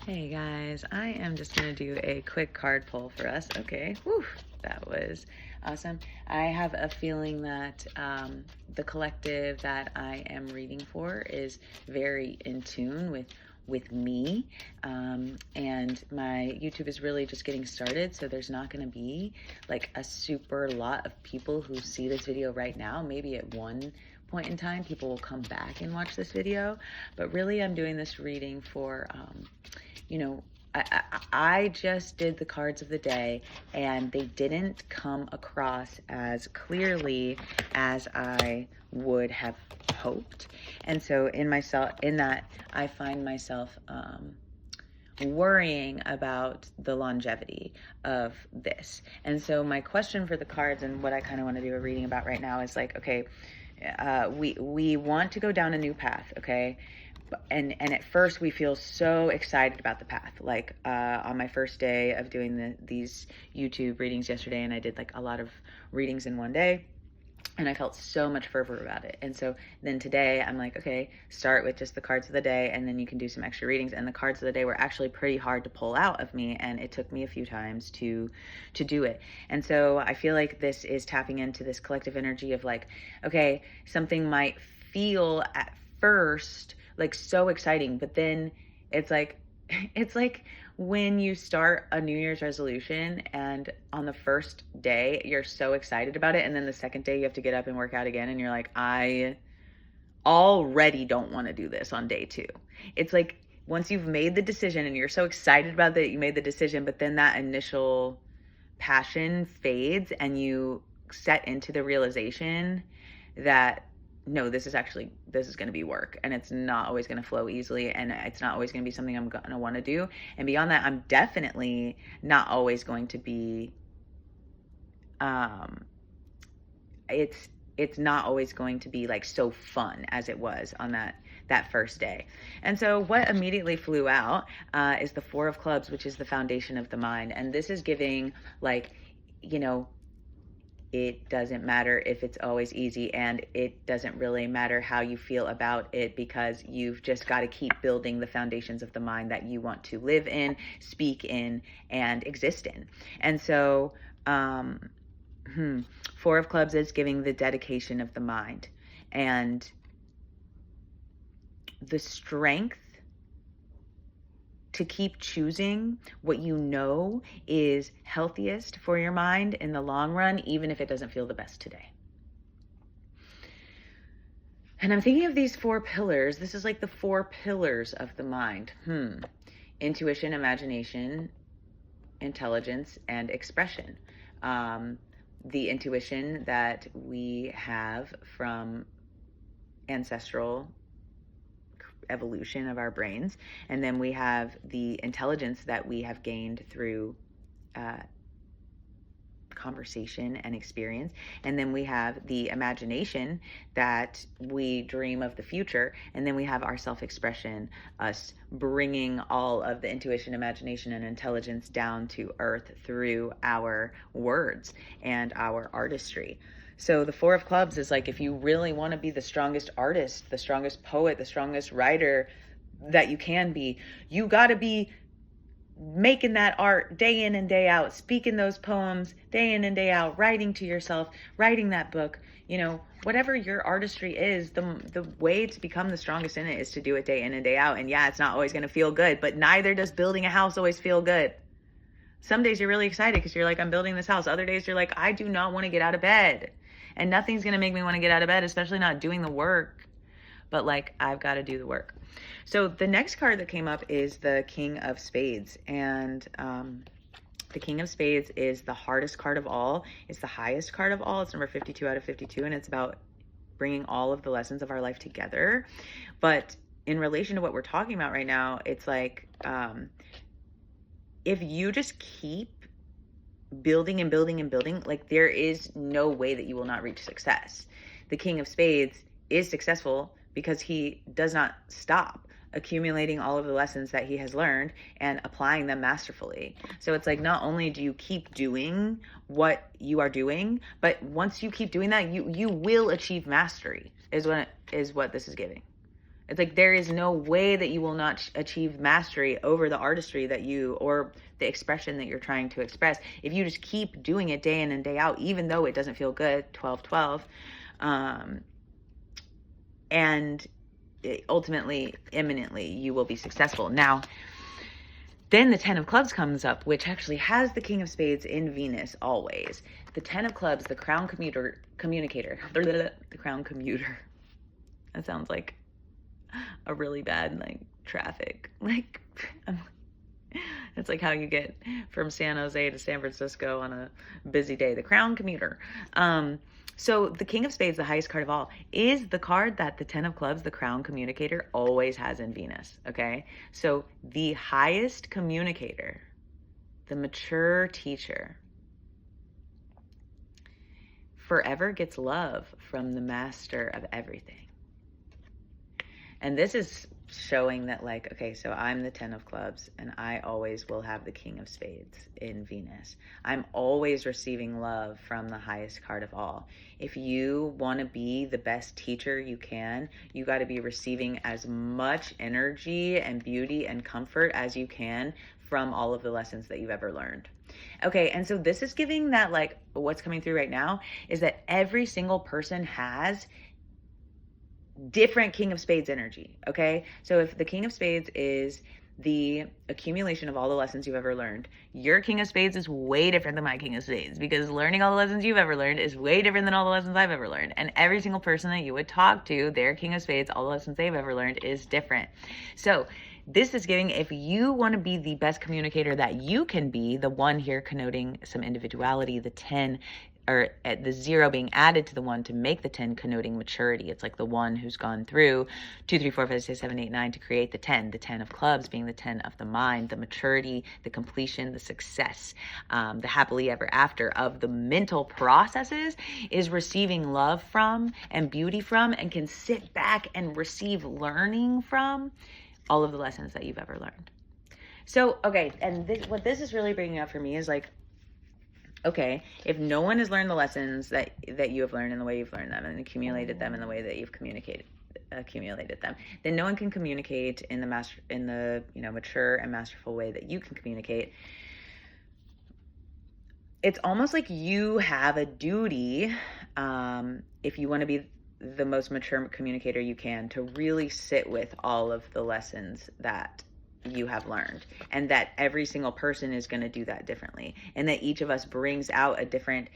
Hey guys, I am just going to do a quick card pull for us. Okay, whew, that was awesome. I have a feeling that the collective that I am reading for is very in tune with me, and my YouTube is really just getting started, so there's not going to be like a super lot of people who see this video right now. Maybe at one point in time people will come back and watch this video, but really I'm doing this reading for you know, I just did the cards of the day and they didn't come across as clearly as I would have hoped. And so in that, I find myself worrying about the longevity of this. And so my question for the cards and what I kind of want to do a reading about right now is like, okay, we want to go down a new path, okay? And at first we feel so excited about the path. Like on my first day of doing these YouTube readings yesterday, and I did like a lot of readings in one day, and I felt so much fervor about it. And so then today I'm like, okay, start with just the cards of the day, and then you can do some extra readings. And the cards of the day were actually pretty hard to pull out of me, and it took me a few times to do it. And so I feel like this is tapping into this collective energy of like, okay, something might feel at first like so exciting, but then it's like when you start a New Year's resolution and on the first day you're so excited about it, and then the second day you have to get up and work out again, and you're like, I already don't want to do this on day two. It's like once you've made the decision and you're so excited about that you made the decision, but then that initial passion fades and you set into the realization that no, this is going to be work, and it's not always going to flow easily, and it's not always going to be something I'm going to want to do. And beyond that, I'm definitely not always going to be it's not always going to be like so fun as it was on that first day. And so what immediately flew out is the Four of Clubs, which is the foundation of the mind. And this is giving like, it doesn't matter if it's always easy, and it doesn't really matter how you feel about it, because you've just got to keep building the foundations of the mind that you want to live in, speak in, and exist in. And so Four of Clubs is giving the dedication of the mind and the strength to keep choosing what you know is healthiest for your mind in the long run, even if it doesn't feel the best today. And I'm thinking of these four pillars. This is like the four pillars of the mind. Intuition, imagination, intelligence, and expression. The intuition that we have from ancestral evolution of our brains, and then we have the intelligence that we have gained through conversation and experience, and then we have the imagination that we dream of the future, and then we have our self-expression, us bringing all of the intuition, imagination, and intelligence down to earth through our words and our artistry. So the Four of Clubs is like, if you really want to be the strongest artist, the strongest poet, the strongest writer that you can be, you got to be making that art day in and day out, speaking those poems day in and day out, writing to yourself, writing that book, whatever your artistry is, the way to become the strongest in it is to do it day in and day out. And yeah, it's not always going to feel good, but neither does building a house always feel good. Some days you're really excited because you're like, I'm building this house. Other days you're like, I do not want to get out of bed. And nothing's going to make me want to get out of bed, especially not doing the work. But like, I've got to do the work. So the next card that came up is the King of Spades. And the King of Spades is the hardest card of all. It's the highest card of all. It's number 52 out of 52. And it's about bringing all of the lessons of our life together. But in relation to what we're talking about right now, it's like, if you just keep building and building and building, like there is no way that you will not reach success. The King of Spades is successful because he does not stop accumulating all of the lessons that he has learned and applying them masterfully. So it's like, not only do you keep doing what you are doing, but once you keep doing that, you will achieve mastery is what this is giving. It's like there is no way that you will not achieve mastery over the artistry that you, or the expression that you're trying to express, if you just keep doing it day in and day out, even though it doesn't feel good. 12-12. And ultimately, imminently, you will be successful. Now, then the 10 of clubs comes up, which actually has the king of spades in Venus always. The 10 of clubs, the crown communicator, the crown commuter. That sounds like a really bad, like, traffic. Like, it's like how you get from San Jose to San Francisco on a busy day. The crown commuter. So the king of spades, the highest card of all, is the card that the 10 of clubs, the crown communicator, always has in Venus, okay? So the highest communicator, the mature teacher, forever gets love from the master of everything. And this is showing that, like, okay, so I'm the 10 of clubs and I always will have the king of spades in Venus. I'm always receiving love from the highest card of all. If you want to be the best teacher you can, you got to be receiving as much energy and beauty and comfort as you can from all of the lessons that you've ever learned. Okay, and so this is giving that, like, what's coming through right now is that every single person has different king of spades energy, okay? So if the king of spades is the accumulation of all the lessons you've ever learned, your king of spades is way different than my king of spades, because learning all the lessons you've ever learned is way different than all the lessons I've ever learned. And every single person that you would talk to, their king of spades, all the lessons they've ever learned is different. So this is giving, if you want to be the best communicator that you can be, the 1 here connoting some individuality, the 10, or at the 0 being added to the 1 to make the 10 connoting maturity. It's like the 1 who's gone through 2, 3, 4, 5, 6, 7, 8, 9 to create the 10. The 10 of clubs being the 10 of the mind, the maturity, the completion, the success, the happily ever after of the mental processes, is receiving love from and beauty from, and can sit back and receive learning from all of the lessons that you've ever learned. So, okay, and what this is really bringing up for me is, like, okay, if no one has learned the lessons that you have learned in the way you've learned them and accumulated them in the way that you've accumulated them, then no one can communicate in the mature and masterful way that you can communicate. It's almost like you have a duty, if you want to be the most mature communicator you can, to really sit with all of the lessons that you have learned, and that every single person is going to do that differently, and that each of us brings out a different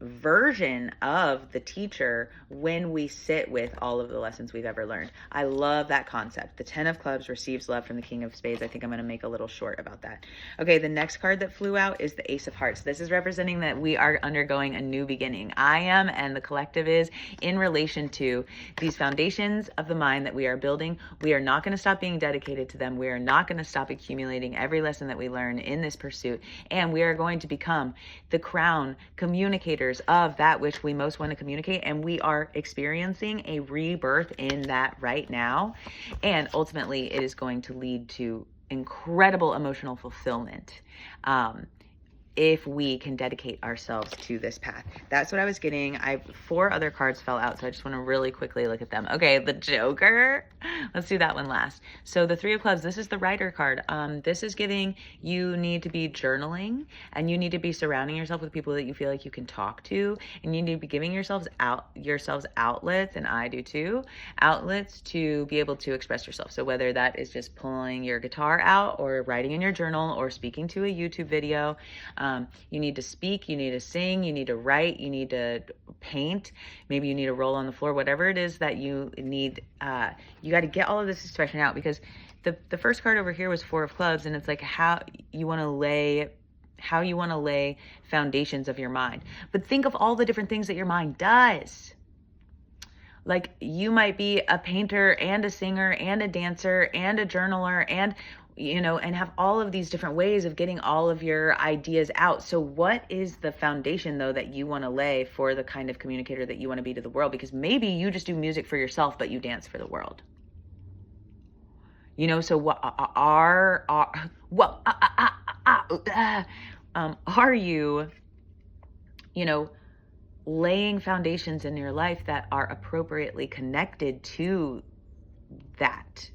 version of the teacher when we sit with all of the lessons we've ever learned. I love that concept. The 10 of clubs receives love from the king of spades. I think I'm going to make a little short about that. Okay, the next card that flew out is the ace of hearts. This is representing that we are undergoing a new beginning. I am, and the collective is, in relation to these foundations of the mind that we are building. We are not going to stop being dedicated to them. We are not going to stop accumulating every lesson that we learn in this pursuit, and we are going to become the crown communicators of that which we most want to communicate, and we are experiencing a rebirth in that right now, and ultimately it is going to lead to incredible emotional fulfillment if we can dedicate ourselves to this path. That's what I was getting. 4 other cards fell out, so I just want to really quickly look at them. Okay, the Joker. Let's do that one last. So the 3 of clubs, this is the writer card. This is giving you need to be journaling, and you need to be surrounding yourself with people that you feel like you can talk to, and you need to be giving yourselves outlets, and I do too, outlets to be able to express yourself. So whether that is just pulling your guitar out, or writing in your journal, or speaking to a YouTube video, you need to speak, you need to sing, you need to write, you need to paint, maybe you need to roll on the floor, whatever it is that you need, you got to get all of this expression out, because the first card over here was 4 of clubs, and it's like how you want to lay foundations of your mind. But think of all the different things that your mind does. Like, you might be a painter and a singer and a dancer and a journaler, and and have all of these different ways of getting all of your ideas out. So what is the foundation, though, that you want to lay for the kind of communicator that you want to be to the world? Because maybe you just do music for yourself, but you dance for the world. So what are you, laying foundations in your life that are appropriately connected to that.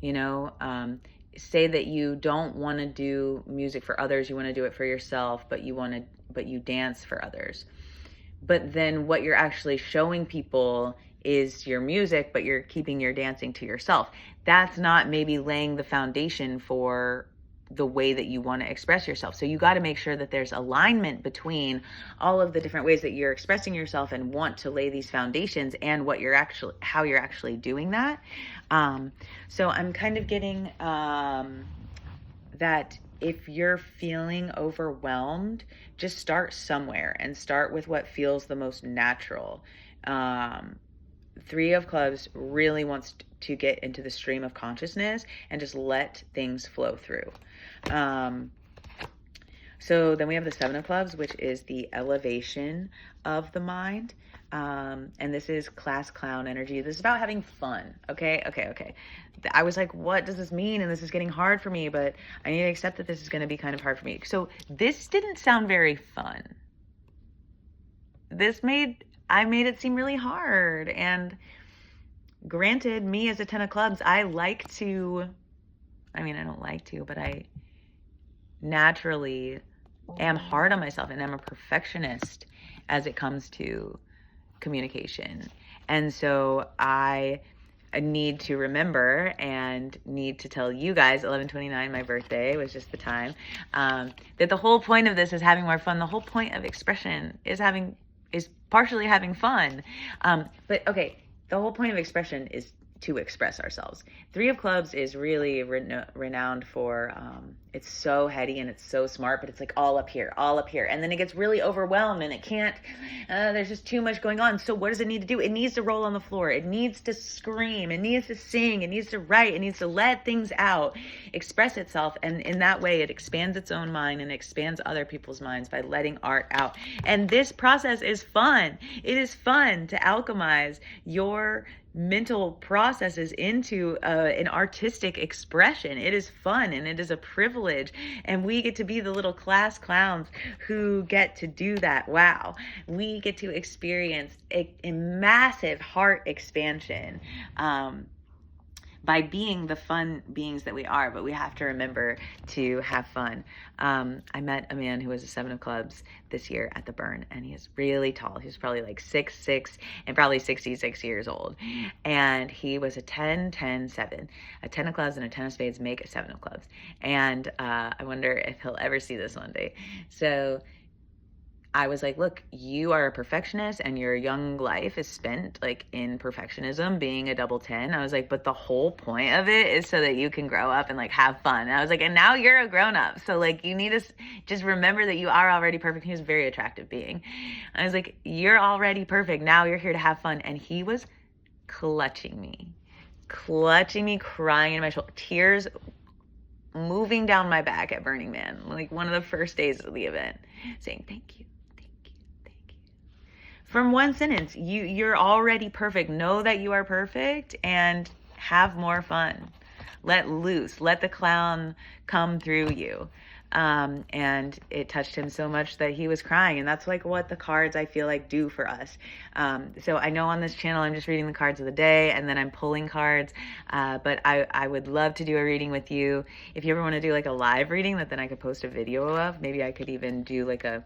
You know, say that you don't want to do music for others, you want to do it for yourself, but you dance for others. But then what you're actually showing people is your music, but you're keeping your dancing to yourself. That's not maybe laying the foundation for the way that you want to express yourself. So you got to make sure that there's alignment between all of the different ways that you're expressing yourself and want to lay these foundations and how you're actually doing that. So I'm kind of getting that if you're feeling overwhelmed, just start somewhere and start with what feels the most natural. Three of Clubs really wants to get into the stream of consciousness and just let things flow through. So then we have the Seven of Clubs, which is the elevation of the mind. And this is class clown energy. This is about having fun. Okay. I was like, what does this mean? And this is getting hard for me, but I need to accept that this is going to be kind of hard for me. So this didn't sound very fun. I made it seem really hard. And granted, me as a 10 of Clubs, I don't like to, but I naturally am hard on myself and I'm a perfectionist as it comes to communication. And so I need to remember and need to tell you guys, 11/29, my birthday was just the time, that the whole point of this is having more fun. The whole point of expression is partially having fun. But okay, the whole point of expression is to express ourselves. Three of Clubs is really renowned for, it's so heady and it's so smart, but it's like all up here. And then it gets really overwhelmed and it can't, there's just too much going on. So what does it need to do? It needs to roll on the floor. It needs to scream. It needs to sing. It needs to write. It needs to let things out, express itself. And in that way, it expands its own mind and expands other people's minds by letting art out. And this process is fun. It is fun to alchemize your mental processes into an artistic expression. It is fun and it is a privilege, and we get to be the little class clowns who get to do that. Wow, we get to experience a massive heart expansion by being the fun beings that we are, but we have to remember to have fun. I met a man who was a Seven of Clubs this year at the Burn, and he is really tall. He was probably like 6'6" and probably 66 years old. And he was a 10-10-7. A 10 of Clubs and a 10 of Spades make a 7 of Clubs. And I wonder if he'll ever see this one day. So I was like, look, you are a perfectionist and your young life is spent like in perfectionism, being a double 10. I was like, but the whole point of it is so that you can grow up and like have fun. And I was like, and now you're a grown up. So like, you need to just remember that you are already perfect. He was a very attractive being. I was like, you're already perfect. Now you're here to have fun. And he was clutching me, crying in my shoulder, tears moving down my back at Burning Man, like one of the first days of the event, saying, thank you. From one sentence, you're already perfect. Know that you are perfect and have more fun. Let loose. Let the clown come through you. And it touched him so much that he was crying. And that's like what the cards, I feel like, do for us. So I know on this channel, I'm just reading the cards of the day and then I'm pulling cards. But I would love to do a reading with you. If you ever want to do like a live reading that then I could post a video of, maybe I could even do like a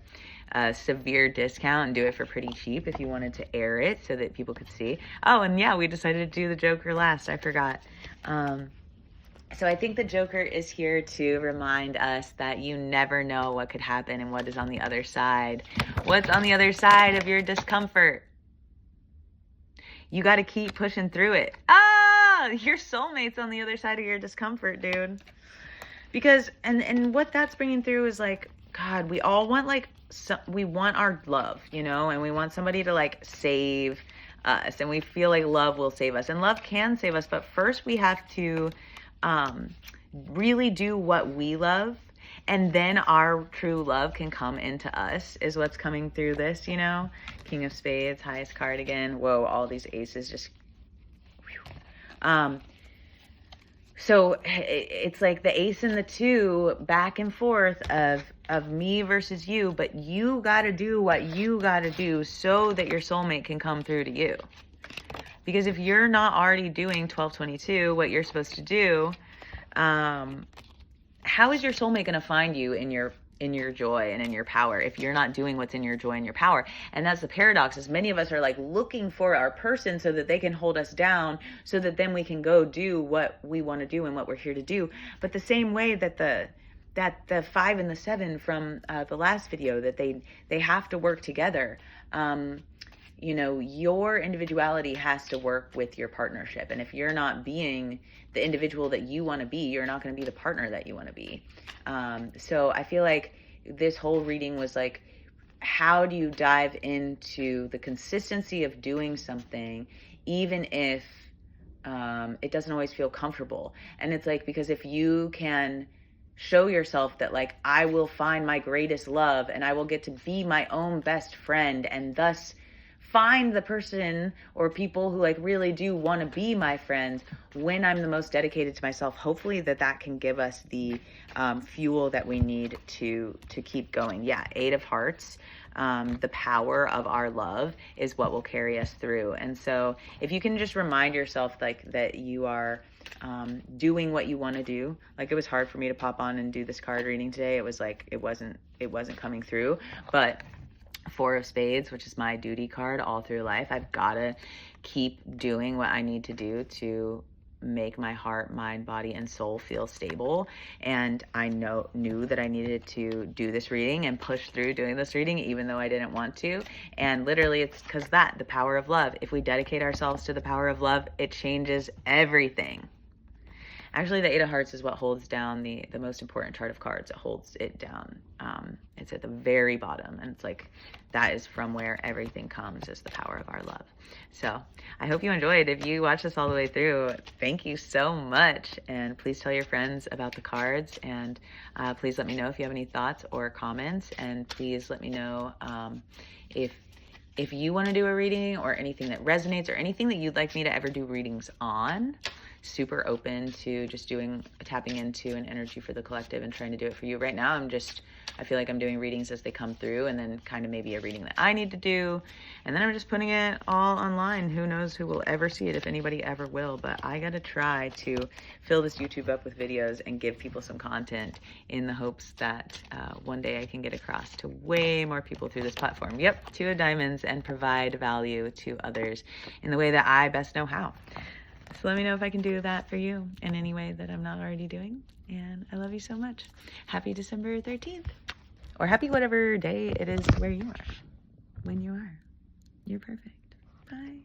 severe discount and do it for pretty cheap if you wanted to air it so that people could see. Oh, and yeah, we decided to do the Joker last. I forgot. So I think the Joker is here to remind us that you never know what could happen and what is on the other side. What's on the other side of your discomfort? You got to keep pushing through it. Your soulmate's on the other side of your discomfort, dude. Because, and what that's bringing through is like, God, we all want like, we want our love, you know, and we want somebody to like save us, and we feel like love will save us, and love can save us, but first we have to really do what we love, and then our true love can come into us, is what's coming through this, you know. King of Spades, highest card again. Whoa, all these aces just so it's like the ace and the two back and forth of of me versus you, but you got to do what you got to do so that your soulmate can come through to you. Because if you're not already doing 1222, what you're supposed to do, how is your soulmate going to find you in your joy and in your power if you're not doing what's in your joy and your power? And that's the paradox, is many of us are like looking for our person so that they can hold us down, so that then we can go do what we want to do and what we're here to do. But the same way that the 5 and the 7 from the last video, that they have to work together. You know, your individuality has to work with your partnership. And if you're not being the individual that you want to be, you're not going to be the partner that you want to be. So I feel like this whole reading was like, how do you dive into the consistency of doing something, even if it doesn't always feel comfortable? And it's like, because if you can show yourself that, like, I will find my greatest love and I will get to be my own best friend, and thus find the person or people who like really do want to be my friends when I'm the most dedicated to myself, hopefully that can give us the fuel that we need to keep going. Yeah, 8 of Hearts, the power of our love is what will carry us through. And so if you can just remind yourself like that you are doing what you want to do. Like, it was hard for me to pop on and do this card reading today. It was like it wasn't coming through. But 4 of Spades, which is my duty card all through life, I've got to keep doing what I need to do to make my heart, mind, body, and soul feel stable. And I knew that I needed to do this reading and push through doing this reading, even though I didn't want to. And literally, it's because the power of love. If we dedicate ourselves to the power of love, it changes everything. Actually, the 8 of Hearts is what holds down the most important chart of cards. It holds it down. It's at the very bottom. And it's like, that is from where everything comes, is the power of our love. So I hope you enjoyed. If you watched this all the way through, thank you so much. And please tell your friends about the cards. And please let me know if you have any thoughts or comments. And please let me know if you want to do a reading or anything that resonates or anything that you'd like me to ever do readings on. Super open to just tapping into an energy for the collective and trying to do it for you. Right now, I feel like I'm doing readings as they come through, and then kind of maybe a reading that I need to do. And then I'm just putting it all online. Who knows who will ever see it, if anybody ever will. But I got to try to fill this YouTube up with videos and give people some content in the hopes that one day I can get across to way more people through this platform. Yep, 2 of Diamonds, and provide value to others in the way that I best know how. So let me know if I can do that for you in any way that I'm not already doing. And I love you so much. Happy December 13th. Or happy whatever day it is where you are. When you are. You're perfect. Bye.